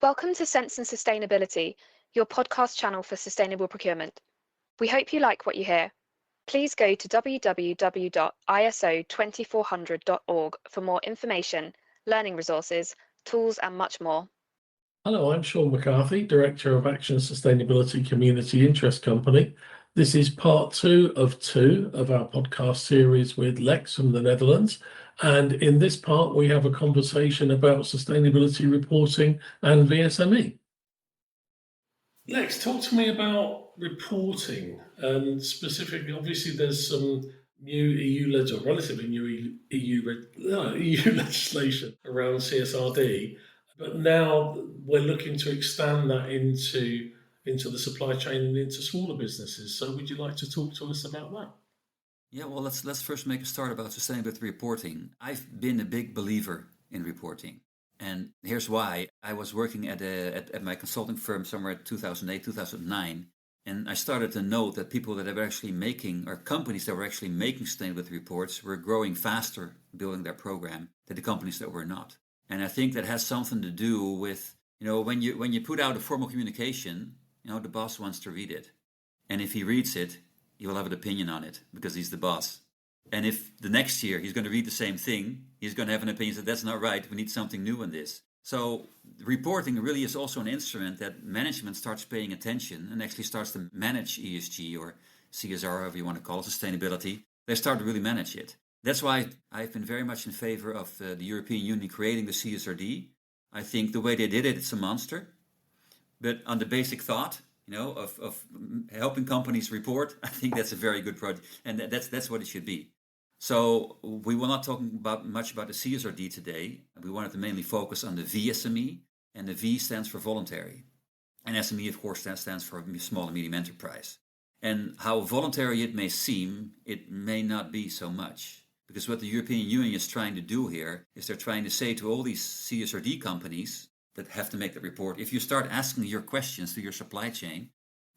Welcome to Sense and Sustainability, your podcast channel for sustainable procurement. We hope you like what you hear. Please go to www.iso2400.org for more information, learning resources, tools, and much more. Hello, I'm Sean McCarthy, Director of Action Sustainability Community Interest Company. This is part two of our podcast series with Lex from the Netherlands. And in this part, we have a conversation about sustainability reporting and VSME. Lex, talk to me about reporting, and specifically, obviously, there's some new relatively new EU legislation around CSRD, but now we're looking to expand that into the supply chain and into smaller businesses. So, would you like to talk to us about that? Yeah, well, let's first make a start about sustainability reporting. I've been a big believer in reporting. And here's why. I was working at my consulting firm somewhere in 2008, 2009. And I started to note that people that were actually making, or companies that were actually making sustainability reports were growing faster building their program than the companies that were not. And I think that has something to do with, when you put out a formal communication, the boss wants to read it. And if he reads it, he will have an opinion on it because he's the boss. And if the next year he's going to read the same thing, he's going to have an opinion that that's not right, we need something new in this. So reporting really is also an instrument that management starts paying attention and actually starts to manage ESG or CSR, however you want to call it, sustainability. They start to really manage it. That's why I've been very much in favor of the European Union creating the CSRD. I think the way they did it, it's a monster. But on the basic thought, of helping companies report, I think that's a very good project, and that's what it should be. So we will not talk much about the CSRD today. We wanted to mainly focus on the VSME, and the V stands for voluntary. And SME, of course, stands for small and medium enterprise. And how voluntary it may seem, it may not be so much. Because what the European Union is trying to do here is they're trying to say to all these CSRD companies that have to make the report, if you start asking your questions to your supply chain,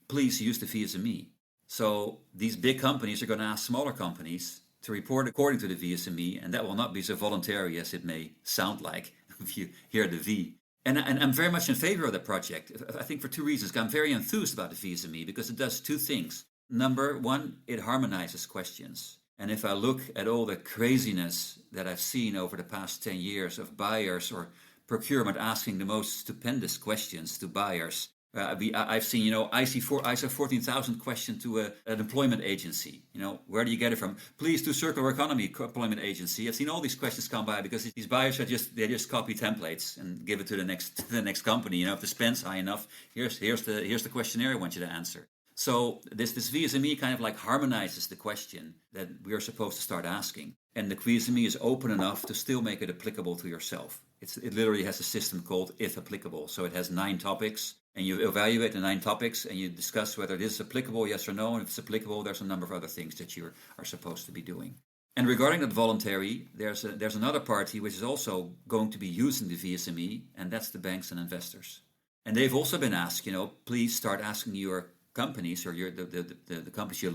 please use the VSME. So these big companies are going to ask smaller companies to report according to the VSME, and that will not be so voluntary as it may sound like if you hear the V. And I'm very much in favor of the project. I think for two reasons. I'm very enthused about the VSME because it does two things. Number one, it harmonizes questions. And if I look at all the craziness that I've seen over the past 10 years of buyers or procurement asking the most stupendous questions to buyers. I've seen, ISO 14,000 question to an employment agency. Where do you get it from? Please do circular economy employment agency. I've seen all these questions come by because these buyers they just copy templates and give it to the next company. If the spend's high enough, here's the questionnaire I want you to answer. So this VSME kind of like harmonizes the question that we are supposed to start asking. And the VSME is open enough to still make it applicable to yourself. It literally has a system called if applicable. So it has 9 topics, and you evaluate the 9 topics, and you discuss whether this is applicable, yes or no. And if it's applicable, there's a number of other things that you are supposed to be doing. And regarding that voluntary, there's another party which is also going to be using the VSME, and that's the banks and investors. And they've also been asked, please start asking your companies or the companies you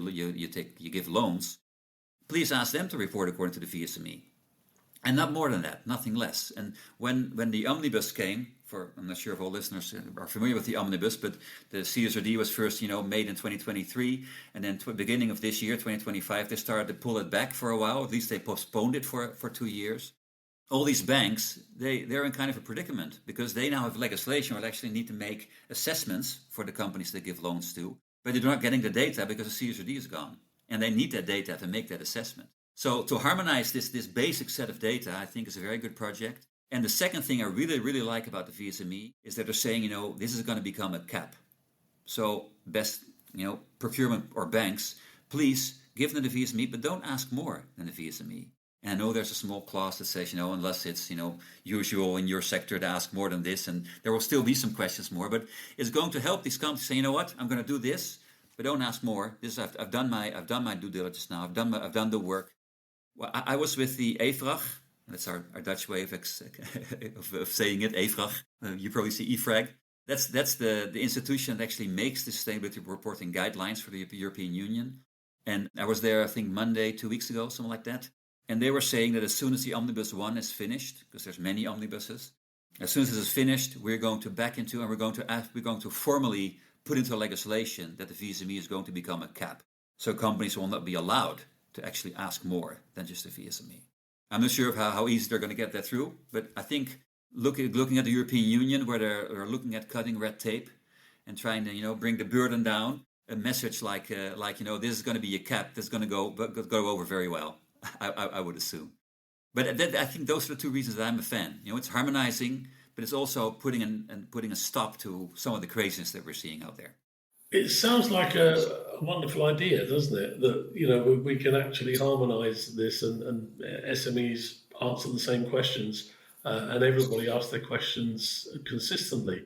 give loans, please ask them to report according to the VSME. And not more than that, nothing less. And when the omnibus came, I'm not sure if all listeners are familiar with the omnibus, but the CSRD was first, made in 2023, and then beginning of this year, 2025, they started to pull it back for a while. At least they postponed it for 2 years. All these banks, they're in kind of a predicament because they now have legislation where they actually need to make assessments for the companies they give loans to, but they're not getting the data because the CSRD is gone, and they need that data to make that assessment. So to harmonize this basic set of data, I think is a very good project. And the second thing I really, really like about the VSME is that they're saying, this is going to become a cap. So best, procurement or banks, please give them the VSME, but don't ask more than the VSME. And I know there's a small clause that says, unless it's, usual in your sector to ask more than this, and there will still be some questions more, but it's going to help these companies say, what, I'm going to do this, but don't ask more. I've done my due diligence now. I've done the work. Well, I was with the EFRAG, and that's our Dutch way of saying it, EFRAG. You probably see EFRAG. That's the institution that actually makes the sustainability reporting guidelines for the European Union. And I was there, I think, Monday, 2 weeks ago, something like that. And they were saying that as soon as the Omnibus 1 is finished, because there's many omnibuses, As soon as this is finished, we're going to formally put into legislation that the VSME is going to become a cap. So companies will not be allowed to actually ask more than just the VSME. I'm not sure of how easy they're going to get that through, but I think looking at the European Union, where they're looking at cutting red tape and trying to bring the burden down, a message like this is going to be a cap that's going to go over very well. I would assume. But I think those are the two reasons that I'm a fan. It's harmonizing, but it's also putting a stop to some of the craziness that we're seeing out there. It sounds like a wonderful idea, doesn't it? That we can actually harmonise this and SMEs answer the same questions and everybody asks their questions consistently.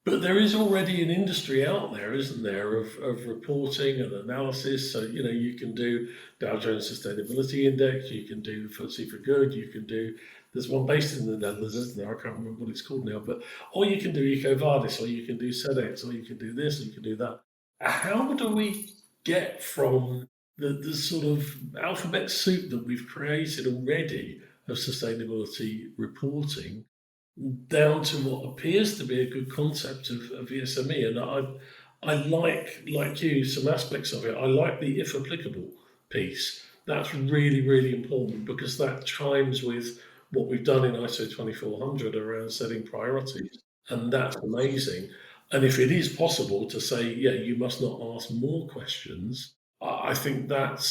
But there is already an industry out there, isn't there, of reporting and analysis. So you can do Dow Jones Sustainability Index, you can do FTSE for Good, you can do. There's one based in the Netherlands, isn't there? I can't remember what it's called now. But or you can do EcoVadis, or you can do SEDEX, or you can do this, or you can do that. How do we get from the sort of alphabet soup that we've created already of sustainability reporting down to what appears to be a good concept of VSME? And I like you, some aspects of it. I like the if applicable piece. That's really, really important because that chimes with what we've done in ISO 2400 around setting priorities. And that's amazing. And if it is possible to say, yeah, you must not ask more questions, I think that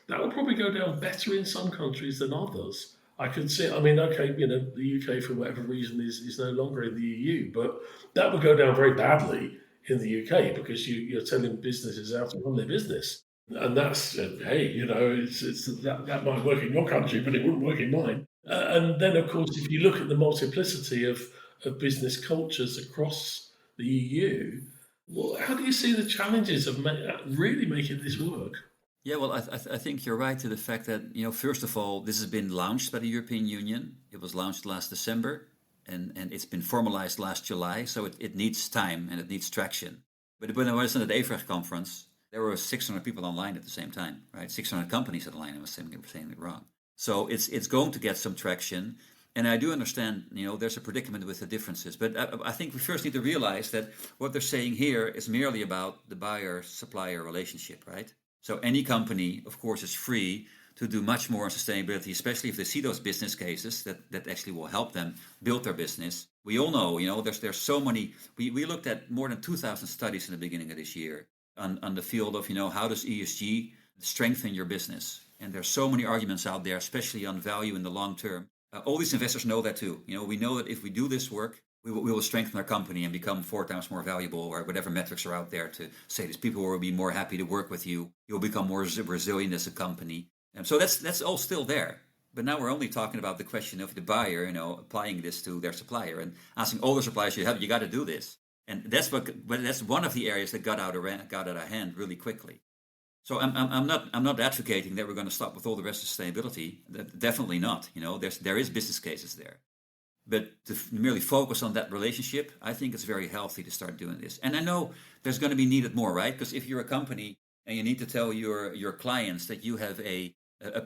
will probably go down better in some countries than others. I could see, okay, the UK for whatever reason is no longer in the EU, but that would go down very badly in the UK because you're telling businesses how to run their business. And that's, hey, that might work in your country, but it wouldn't work in mine. And then, of course, if you look at the multiplicity of business cultures across the EU, well, how do you see the challenges of really making this work? Yeah, well, I think you're right to the fact that, first of all, this has been launched by the European Union. It was launched last December, and it's been formalized last July, so it needs time and it needs traction. But when I was at the EFRAG conference, there were 600 people online at the same time, right? 600 companies online, I was saying it wrong. So it's going to get some traction. And I do understand, there's a predicament with the differences. But I think we first need to realize that what they're saying here is merely about the buyer-supplier relationship, right? So any company, of course, is free to do much more on sustainability, especially if they see those business cases that actually will help them build their business. We all know, there's so many. We looked at more than 2,000 studies in the beginning of this year on the field of, how does ESG strengthen your business? And there's so many arguments out there, especially on value in the long term. All these investors know that too. We know that if we do this work, we will strengthen our company and become 4 times more valuable, or whatever metrics are out there to say these people will be more happy to work with you. You'll become more resilient as a company. And so that's all still there. But now we're only talking about the question of the buyer, applying this to their supplier and asking all the suppliers you got to do this. And that's one of the areas that got out of hand really quickly. So I'm not advocating that we're going to stop with all the rest of sustainability. Definitely not. There is business cases there, but to merely focus on that relationship, I think it's very healthy to start doing this. And I know there's going to be needed more, right? Because if you're a company and you need to tell your clients that you have a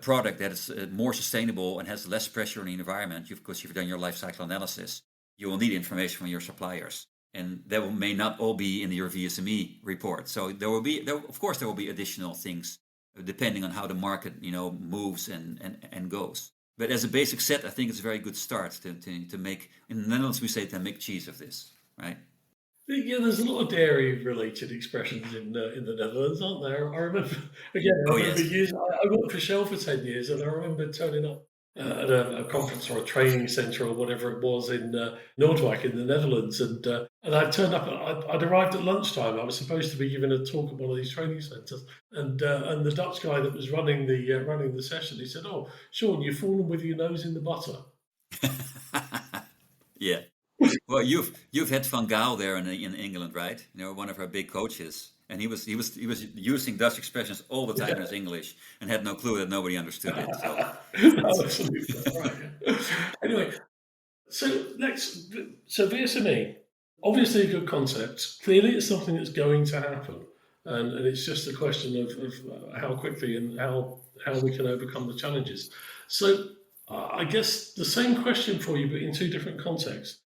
product that is more sustainable and has less pressure on the environment, because you've done your life cycle analysis, you will need information from your suppliers. And that may not all be in your VSME report. So there will be additional things depending on how the market, moves and goes. But as a basic set, I think it's a very good start to make. In the Netherlands, we say to make cheese of this, right? Yeah, there's a lot of dairy-related expressions in the Netherlands, aren't there? I remember, years. I worked for Shell for 10 years, and I remember turning up at a conference or a training centre or whatever it was in Noordwijk in the Netherlands, and I turned up. I'd arrived at lunchtime. I was supposed to be giving a talk at one of these training centres, and the Dutch guy that was running the session, he said, "Oh, Sean, you've fallen with your nose in the butter." Yeah. Well, you've had Van Gaal there in England, right? One of our big coaches, and he was using Dutch expressions all the time in his English, and had no clue that nobody understood it. So. Absolutely right. Anyway, so VSME, obviously a good concept. Clearly, it's something that's going to happen, and it's just a question of how quickly and how we can overcome the challenges. So, I guess the same question for you, but in 2 different contexts.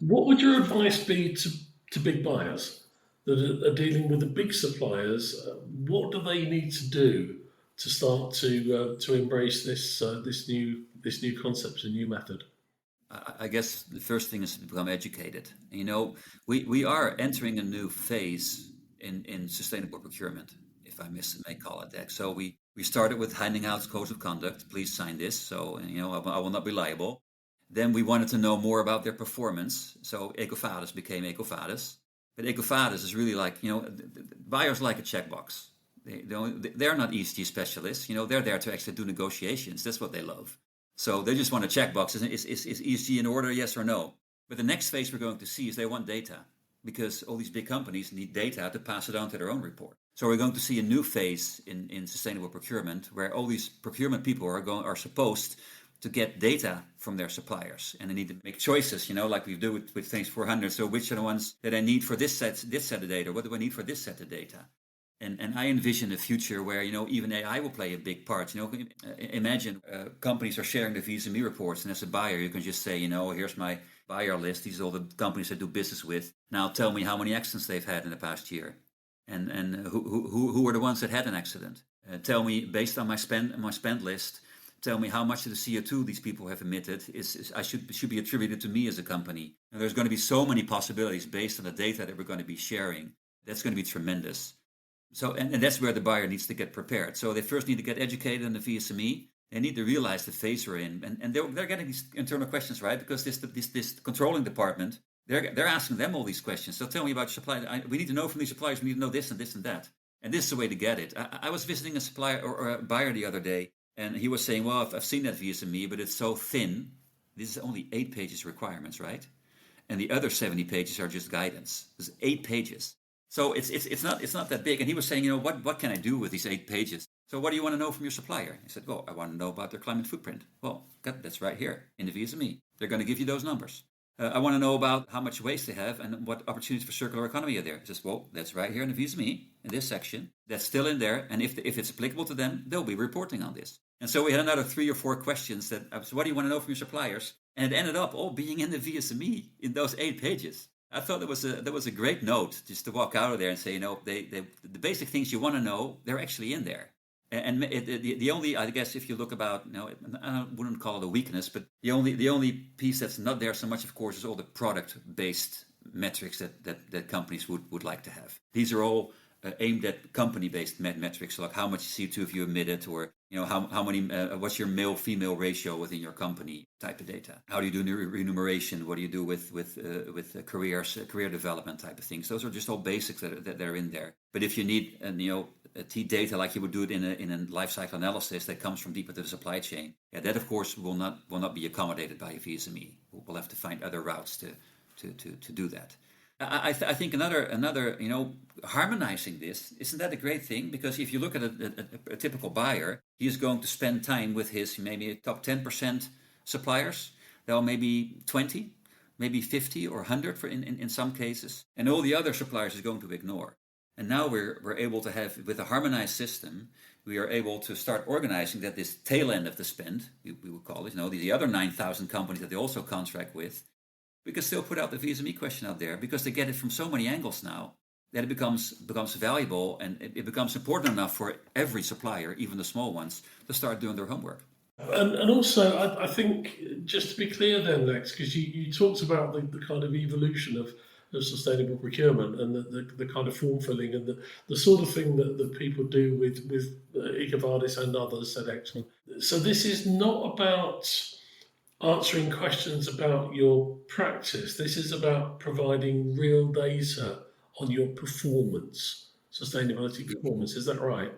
What would your advice be to big buyers that are dealing with the big suppliers? What do they need to do to start to embrace this new concept, a new method? I guess the first thing is to become educated. We are entering a new phase in sustainable procurement, if I may call it that. So we started with handing out codes of conduct. Please sign this. So I will not be liable. Then we wanted to know more about their performance. So EcoVadis became EcoVadis. But EcoVadis is really like, buyers like a checkbox. They're not ESG specialists. They're there to actually do negotiations. That's what they love. So they just want a checkbox. Is ESG in order, yes or no? But the next phase we're going to see is they want data, because all these big companies need data to pass it on to their own report. So we're going to see a new phase in sustainable procurement where all these procurement people are supposed to get data from their suppliers, and they need to make choices, like we do with Things 400. So which are the ones that I need for this set of data? What do I need for this set of data? And I envision a future where even AI will play a big part. Imagine companies are sharing the VSME reports, and as a buyer, you can just say, here's my buyer list. These are all the companies I do business with. Now tell me how many accidents they've had in the past year, and who are the ones that had an accident. Tell me, based on my spend list, tell me how much of the CO2 these people have emitted should be attributed to me as a company. And there's going to be so many possibilities based on the data that we're going to be sharing. That's going to be tremendous. So, and that's where the buyer needs to get prepared. So they first need to get educated in the VSME. They need to realize the phase we're in, and they're getting these internal questions, right? Because this controlling department, they're asking them all these questions. So tell me about your supplier. We need to know from these suppliers. We need to know this and this and that. And this is the way to get it. I was visiting a supplier or a buyer the other day, and he was saying, "Well, I've seen that VSME, but it's so thin. This is only 8 pages requirements, right? And the other 70 pages are just guidance. There's 8 pages." So it's not that big. And he was saying, what can I do with these 8 pages? So what do you want to know from your supplier? He said, well, I want to know about their climate footprint. Well, that's right here in the VSME. They're going to give you those numbers. I want to know about how much waste they have and what opportunities for circular economy are there. He says, well, that's right here in the VSME, in this section. That's still in there. And if it's applicable to them, they'll be reporting on this. And so we had another 3 or 4 questions that, so what do you want to know from your suppliers? And it ended up all being in the VSME in those 8 pages. I thought that was a great note just to walk out of there and say, the basic things you want to know, they're actually in there. And the only, I guess, if you look about, I wouldn't call it a weakness, but the only piece that's not there so much, of course, is all the product-based metrics that companies would like to have. These are all aimed at company-based metrics, like how much CO2 have you emitted, or how many, what's your male-female ratio within your company type of data. How do you do remuneration? What do you do with career development type of things? Those are just all basics that are in there. But if you need data like you would do it in a life cycle analysis that comes from deep into the supply chain, that of course will not be accommodated by a VSME. We'll have to find other routes to do that. I think another harmonizing this, isn't that a great thing? Because if you look at a typical buyer, he is going to spend time with his maybe top 10% suppliers. There maybe 20, maybe 50 or 100 in some cases, and all the other suppliers is going to ignore. And now we're able to have, with a harmonized system, we are able to start organizing that this tail end of the spend, we would call it, the other 9,000 companies that they also contract with. We can still put out the VSME question out there because they get it from so many angles now that it becomes valuable, and it becomes important enough for every supplier, even the small ones, to start doing their homework. And also, I think, just to be clear then, Lex, because you talked about the kind of evolution of sustainable procurement and the kind of form filling and the sort of thing that people do with EcoVadis and others at Exxon. So this is not about answering questions about your practice. This is about providing real data on your performance, sustainability performance. Is that right?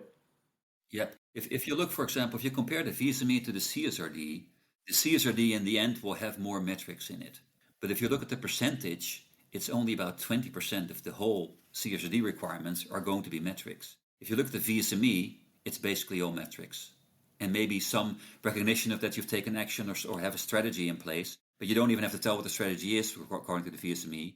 Yeah. If you look, for example, if you compare the VSME to the CSRD in the end will have more metrics in it. But if you look at the percentage, it's only about 20% of the whole CSRD requirements are going to be metrics. If you look at the VSME, it's basically all metrics. And maybe some recognition of that you've taken action or have a strategy in place, but you don't even have to tell what the strategy is according to the VSME.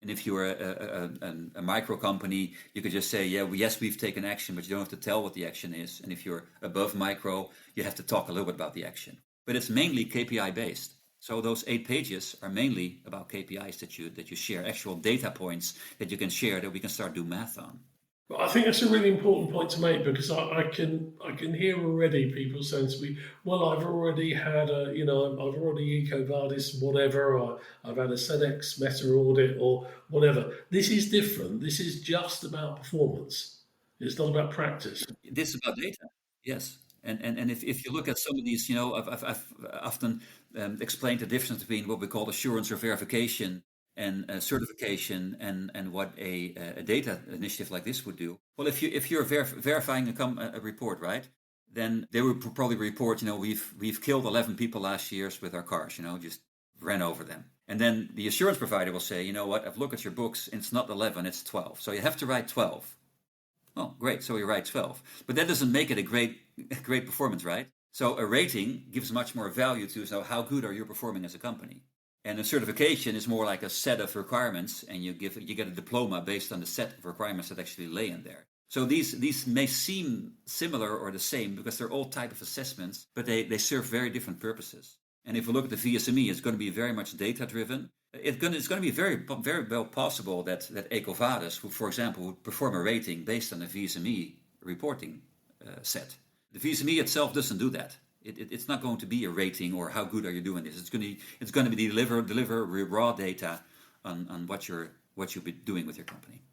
And if you're a micro company, you could just say, yes, we've taken action, but you don't have to tell what the action is. And if you're above micro, you have to talk a little bit about the action. But it's mainly KPI based. So those 8 pages are mainly about KPIs that you share, actual data points that you can share that we can start doing math on. But I think that's a really important point to make, because I can hear already people saying to me, well, I've already had I've already EcoVadis whatever, or I've had a SEDEX meta audit or whatever. This is different. This is just about performance. It's not about practice. This is about data, yes. And if you look at some of these, I've often explained the difference between what we call assurance or verification and certification and what a data initiative like this would do. Well, if you're verifying a report, right, then they would probably report, we've killed 11 people last year with our cars, just ran over them. And then the assurance provider will say, you know what, I've looked at your books, and it's not 11, it's 12. So you have to write 12. Oh, great. So you write 12. But that doesn't make it a great performance, right? So a rating gives much more value to, so how good are you performing as a company? And a certification is more like a set of requirements, and you get a diploma based on the set of requirements that actually lay in there. So these may seem similar or the same because they're all type of assessments, but they serve very different purposes. And if we look at the VSME, it's going to be very much data driven. It's going to be very, very well possible that EcoVadis, who, for example, would perform a rating based on the VSME reporting set. The VSME itself doesn't do that. It's not going to be a rating or how good are you doing this. It's going to be deliver raw data on what you'll be doing with your company.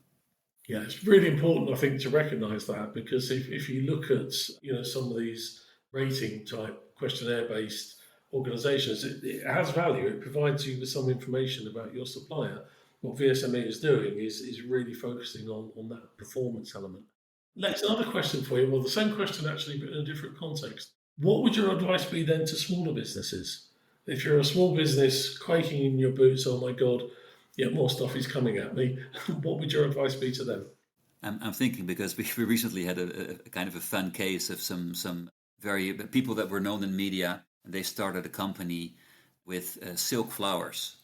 Yeah, it's really important, I think, to recognise that, because if you look at some of these rating type questionnaire based organisations, it has value. It provides you with some information about your supplier. What VSME is doing is really focusing on that performance element. Lex, another question for you. Well, the same question actually, but in a different context. What would your advice be then to smaller businesses? If you're a small business quaking in your boots, oh my God, yeah, more stuff is coming at me. What would your advice be to them? I'm thinking because we recently had a kind of a fun case of some very people that were known in media. And they started a company with silk flowers,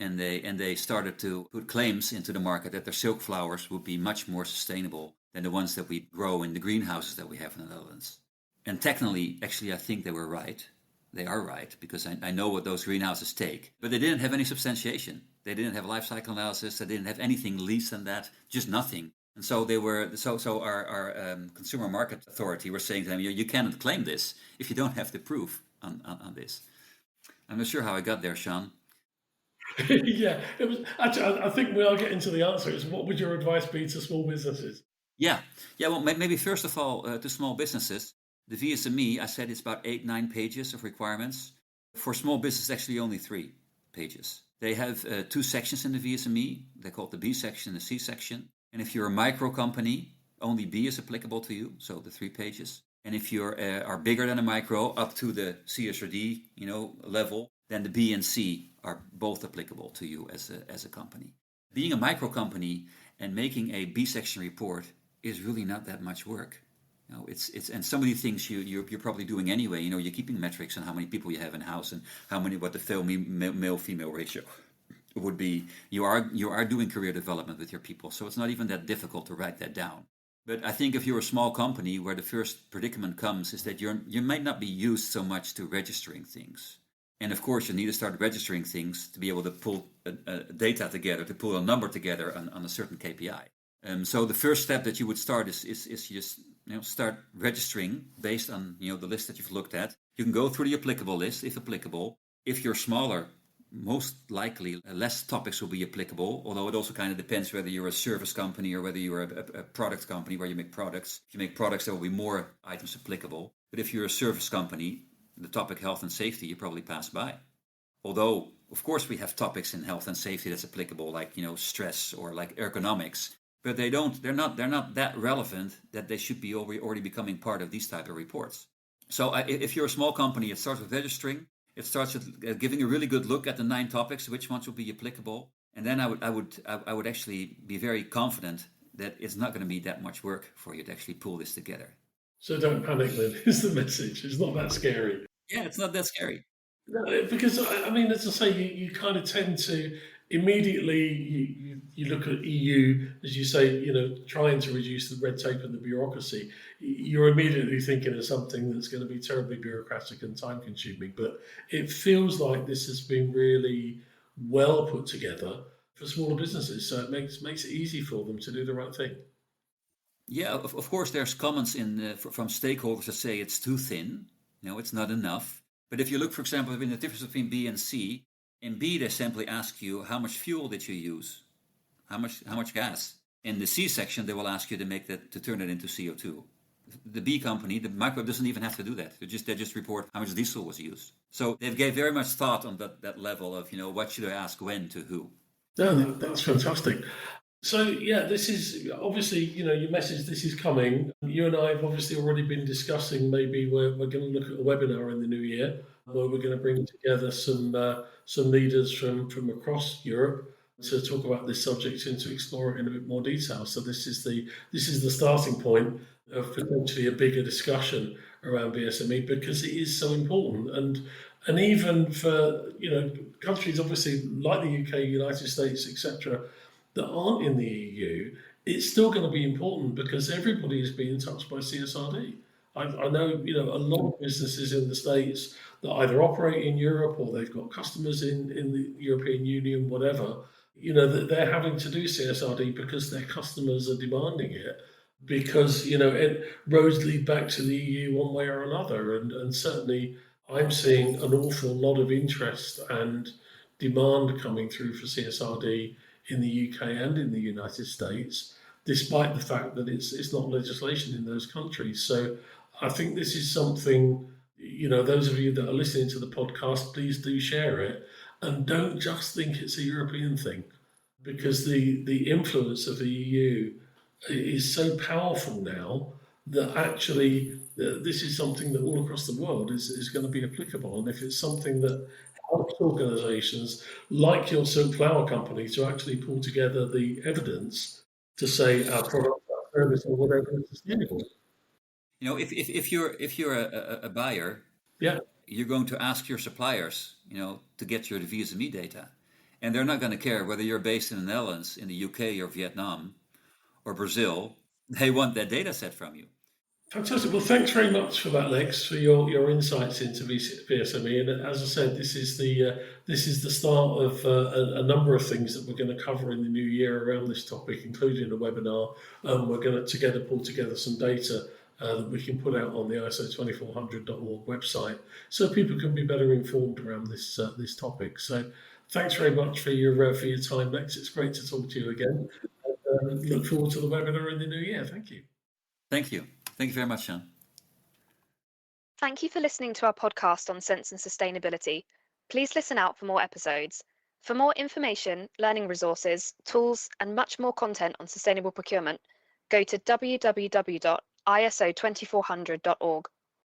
and they started to put claims into the market that their silk flowers would be much more sustainable than the ones that we grow in the greenhouses that we have in the Netherlands. And technically, actually, I think they were right. They are right, because I know what those greenhouses take. But they didn't have any substantiation. They didn't have life cycle analysis. They didn't have anything less than that, just nothing. And so our consumer market authority were saying to them, you cannot claim this if you don't have the proof on this. I'm not sure how I got there, Sean. Yeah, it was actually. I think we are getting to the answer. Is what would your advice be to small businesses? Yeah. Well, maybe first of all, to small businesses, the VSME, I said it's about 8-9 pages of requirements. For small business, actually only 3 pages. They have 2 sections in the VSME. They're called the B section and the C section. And if you're a micro company, only B is applicable to you, so the 3 pages. And if you are bigger than a micro, up to the CSRD, level, then the B and C are both applicable to you as a company. Being a micro company and making a B section report is really not that much work. It's and some of these things you're probably doing anyway. You're keeping metrics on how many people you have in house and what the male female ratio would be. You are doing career development with your people, so it's not even that difficult to write that down. But I think if you're a small company, where the first predicament comes is that you might not be used so much to registering things. And of course, you need to start registering things to be able to pull data together, to pull a number together on a certain KPI. So the first step that you would start is just start registering based on the list that you've looked at. You can go through the applicable list if applicable. If you're smaller, most likely less topics will be applicable, although it also kind of depends whether you're a service company or whether you're a product company where you make products. If you make products, there will be more items applicable. But if you're a service company, the topic health and safety you probably pass by. Although, of course, we have topics in health and safety that's applicable, like stress or like ergonomics, but they're not that relevant that they should be already becoming part of these type of reports. So if you're a small company, it starts with registering. It starts with giving a really good look at the 9 topics, which ones will be applicable, and then I would actually be very confident that it's not going to be that much work for you to actually pull this together. So don't panic then, is the message. It's not that scary. Yeah, it's not that scary. No, because, as I say, you kind of tend to immediately, you you look at EU, as you say, trying to reduce the red tape and the bureaucracy, you're immediately thinking of something that's going to be terribly bureaucratic and time consuming. But it feels like this has been really well put together for smaller businesses. So it makes it easy for them to do the right thing. Yeah, of course, there's comments from stakeholders that say it's too thin. It's not enough. But if you look, for example, in the difference between B and C, in B they simply ask you how much fuel did you use, how much gas. In the C section, they will ask you to turn it into CO2. The B company, the microwave, doesn't even have to do that. They just report how much diesel was used. So they've gave very much thought on that level of what should I ask when to who. No, that's fantastic. So yeah, this is obviously, your message, this is coming. You and I have obviously already been discussing maybe we're going to look at a webinar in the new year where we're going to bring together some leaders from across Europe to talk about this subject and to explore it in a bit more detail. So this is the starting point of potentially a bigger discussion around VSME, because it is so important, and even for countries obviously like the UK, United States, etc., that aren't in the EU, it's still going to be important because everybody is being touched by CSRD. I know a lot of businesses in the States that either operate in Europe or they've got customers in the European Union, whatever, that they're having to do CSRD because their customers are demanding it, because roads lead back to the EU one way or another, and certainly I'm seeing an awful lot of interest and demand coming through for CSRD in the UK and in the United States, despite the fact that it's not legislation in those countries. So I think this is something, those of you that are listening to the podcast, please do share it, and don't just think it's a European thing, because the influence of the EU is so powerful now that actually this is something that all across the world is going to be applicable. And if it's something that helps organisations like your Silk Flower Company to actually pull together the evidence to say our product, our service, or whatever is sustainable. If you're a buyer, yeah, you're going to ask your suppliers, to get your VSME data, and they're not going to care whether you're based in the Netherlands, in the UK, or Vietnam, or Brazil. They want that data set from you. Fantastic. Well, thanks very much for that, Lex, for your insights into VSME. And as I said, this is the start of a number of things that we're going to cover in the new year around this topic, including a webinar. We're going to pull together some data that we can put out on the ISO2400.org website, so people can be better informed around this topic. So, thanks very much for your time, Lex. It's great to talk to you again. And, look forward to the webinar in the new year. Thank you. Thank you. Thank you very much, Sean. Thank you for listening to our podcast on Sense and Sustainability. Please listen out for more episodes. For more information, learning resources, tools, and much more content on sustainable procurement, go to www.iso2400.org.